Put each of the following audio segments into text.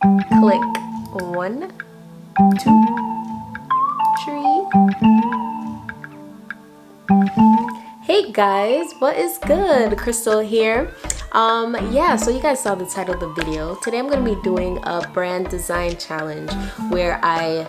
Click 1, 2, 3. Hey guys, what is good? Crystal here. Yeah, so you guys saw the title of the video. Today I'm going to be doing a brand design challenge where I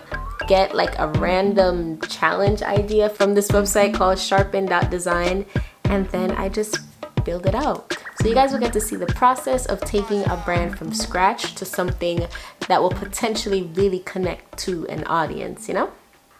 get like a random challenge idea from this website called sharpen.design, and then I just build it out. So you guys will get to see the process of taking a brand from scratch to something that will potentially really connect to an audience, you know?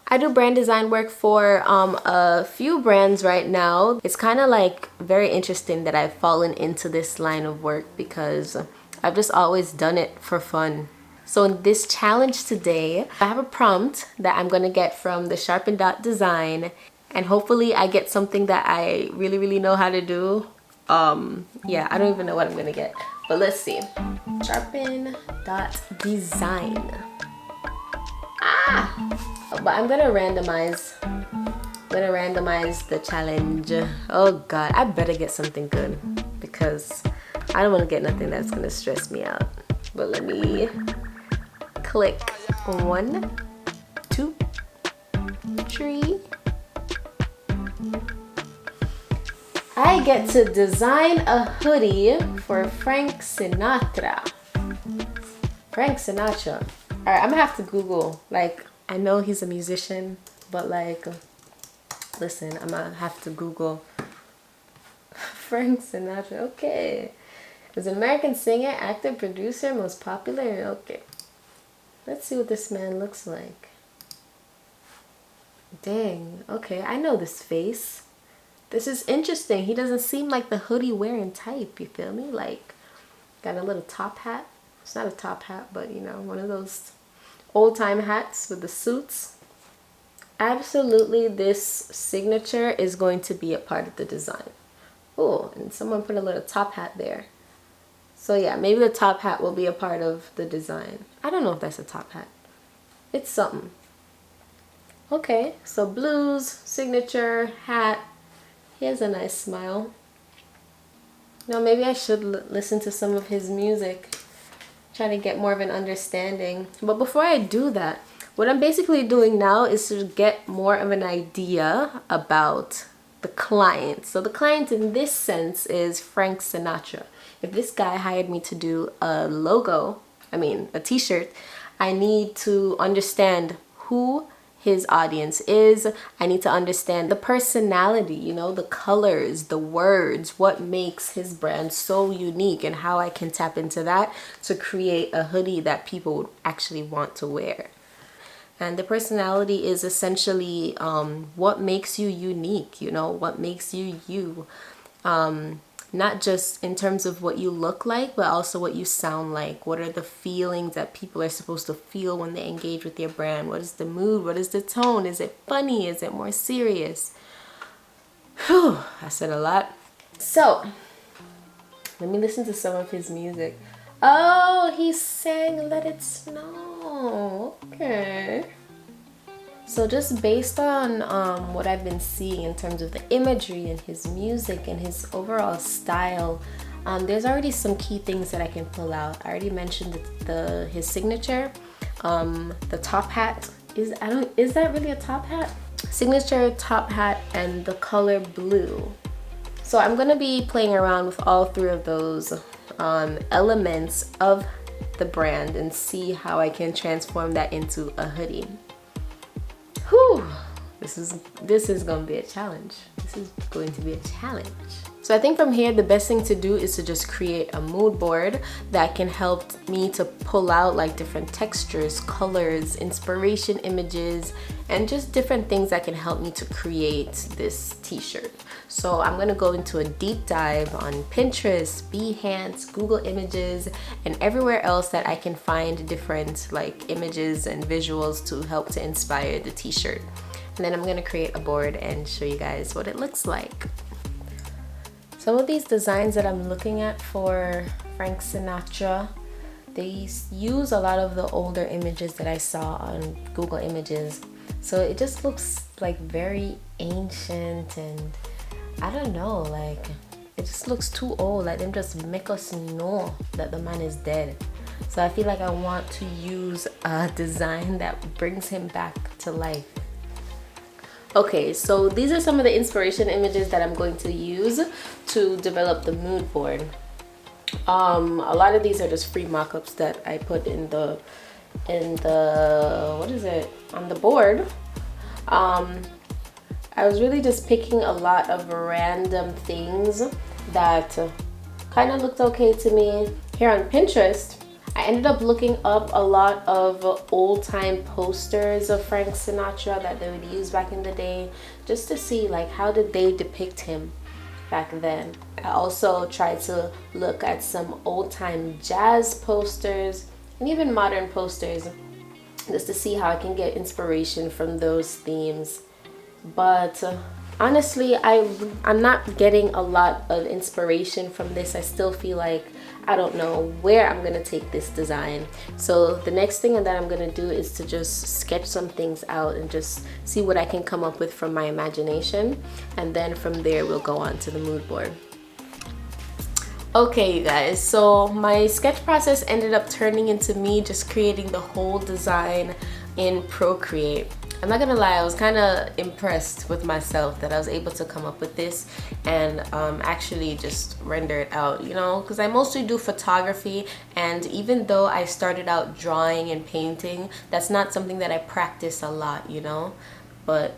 I do brand design work for a few brands right now. It's kind of like very interesting that I've fallen into this line of work because I've just always done it for fun. So in this challenge today, I have a prompt that I'm gonna get from the sharpen.design, and hopefully I get something that I really know how to do. Yeah, I don't even know what I'm gonna get, but let's see. Sharpen.design. But I'm gonna randomize the challenge. Oh god, I better get something good because I don't want to get nothing that's gonna stress me out. But let me click 1, 2, 3. I get to design a hoodie for Frank Sinatra. Frank Sinatra. Alright, I'm gonna have to Google. Like, I know he's a musician, but like, listen, I'm gonna have to Google Frank Sinatra. Okay. Is an American singer, actor, producer, most popular? Okay. Let's see what this man looks like. Dang. Okay, I know this face. This is interesting. He doesn't seem like the hoodie wearing type, you feel me? Like, got a little top hat. It's not a top hat, but you know, one of those old-time hats with the suits. Absolutely, this signature is going to be a part of the design. Oh, and someone put a little top hat there. So yeah, maybe the top hat will be a part of the design. I don't know if that's a top hat. It's something. Okay, so blues, signature, hat. He has a nice smile. Now maybe I should listen to some of his music. Try to get more of an understanding. But before I do that, what I'm basically doing now is to get more of an idea about the client. So the client in this sense is Frank Sinatra. If this guy hired me to do a logo, a t-shirt, I need to understand who his audience is. I need to understand the personality, you know, the colors, the words, what makes his brand so unique, and how I can tap into that to create a hoodie that people would actually want to wear. And the personality is essentially what makes you unique, you know, what makes you you. Not just in terms of what you look like, but also what you sound like. What are the feelings that people are supposed to feel when they engage with your brand? What is the mood? What is the tone? Is it funny? Is it more serious? Whew, I said a lot. So, let me listen to some of his music. Oh, he sang Let It Snow. Okay. So just based on what I've been seeing in terms of the imagery and his music and his overall style, there's already some key things that I can pull out. I already mentioned his signature, the top hat. Is that really a top hat? Signature, top hat, and the color blue. So I'm gonna be playing around with all three of those elements of the brand and see how I can transform that into a hoodie. Whew, this is gonna be a challenge. This is going to be a challenge. So I think from here, the best thing to do is to just create a mood board that can help me to pull out like different textures, colors, inspiration images, and just different things that can help me to create this t-shirt. So I'm gonna go into a deep dive on Pinterest, Behance, Google Images, and everywhere else that I can find different like images and visuals to help to inspire the t-shirt. And then I'm gonna create a board and show you guys what it looks like. Some of these designs that I'm looking at for Frank Sinatra, they use a lot of the older images that I saw on Google Images. So it just looks like very ancient, and I don't know, like it just looks too old. Like them just make us know that the man is dead. So I feel like I want to use a design that brings him back to life. Okay, so these are some of the inspiration images that I'm going to use to develop the mood board. A lot of these are just free mock-ups that I put in the what is it, on the board. I was really just picking a lot of random things that kind of looked okay to me. Here on Pinterest, I ended up looking up a lot of old-time posters of Frank Sinatra that they would use back in the day, just to see like how did they depict him back then. I also tried to look at some old-time jazz posters and even modern posters, just to see how I can get inspiration from those themes. But honestly, I'm not getting a lot of inspiration from this. I still feel like I don't know where I'm gonna take this design. So the next thing that I'm gonna do is to just sketch some things out and just see what I can come up with from my imagination, and then from there we'll go on to the mood board. Okay, you guys, so my sketch process ended up turning into me just creating the whole design in Procreate. I'm not gonna lie, I was kind of impressed with myself that I was able to come up with this and actually just render it out, you know, because I mostly do photography, and even though I started out drawing and painting, that's not something that I practice a lot, you know. But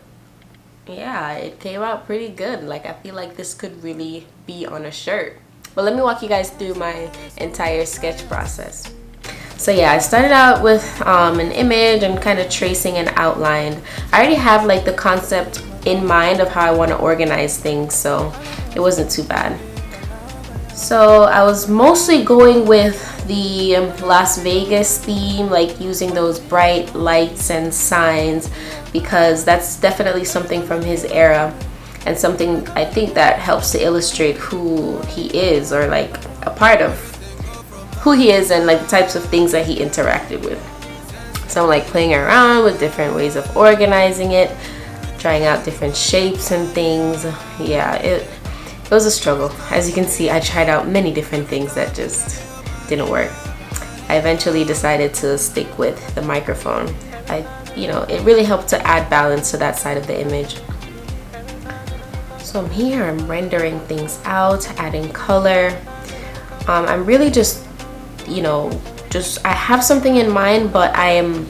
yeah, it came out pretty good. Like, I feel like this could really be on a shirt. But let me walk you guys through my entire sketch process. So yeah, I started out with an image and kind of tracing an outline. I already have like the concept in mind of how I want to organize things, so it wasn't too bad. So I was mostly going with the Las Vegas theme, like using those bright lights and signs, because that's definitely something from his era and something I think that helps to illustrate who he is, or like a part of who he is and like the types of things that he interacted with. So I'm like playing around with different ways of organizing it, trying out different shapes and things. Yeah, it was a struggle. As you can see, I tried out many different things that just didn't work. I eventually decided to stick with the microphone. It really helped to add balance to that side of the image. So I'm here, I'm rendering things out, adding color. I'm really just I have something in mind, but I am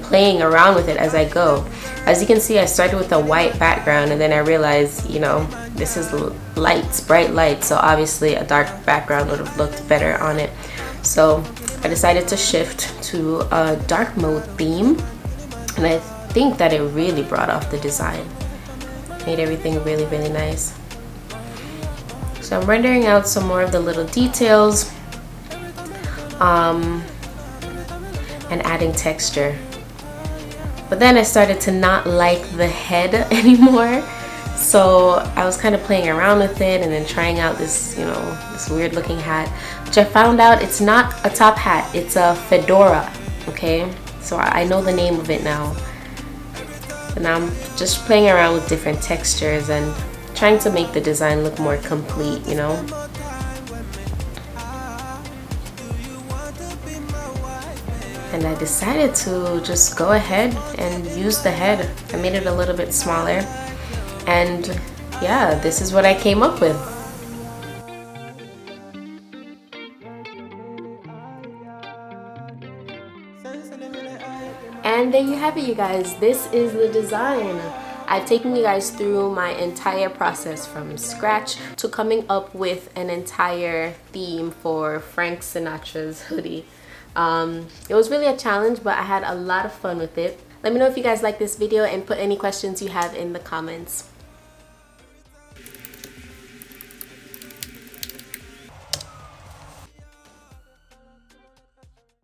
playing around with it as I go. As you can see, I started with a white background, and then I realized, this is lights, bright lights, so obviously a dark background would have looked better on it. So I decided to shift to a dark mode theme, and I think that it really brought off the design. Made everything really, really nice. So I'm rendering out some more of the little details, and adding texture. But then I started to not like the head anymore, so I was kind of playing around with it and then trying out this this weird looking hat, which I found out it's not a top hat, it's a fedora. Okay, so I know the name of it now, and now I'm just playing around with different textures and trying to make the design look more complete, And I decided to just go ahead and use the head. I made it a little bit smaller, and yeah, this is what I came up with. And there you have it, you guys. This is the design. I've taken you guys through my entire process from scratch to coming up with an entire theme for Frank Sinatra's hoodie. It was really a challenge, but I had a lot of fun with it. Let me know if you guys like this video and put any questions you have in the comments.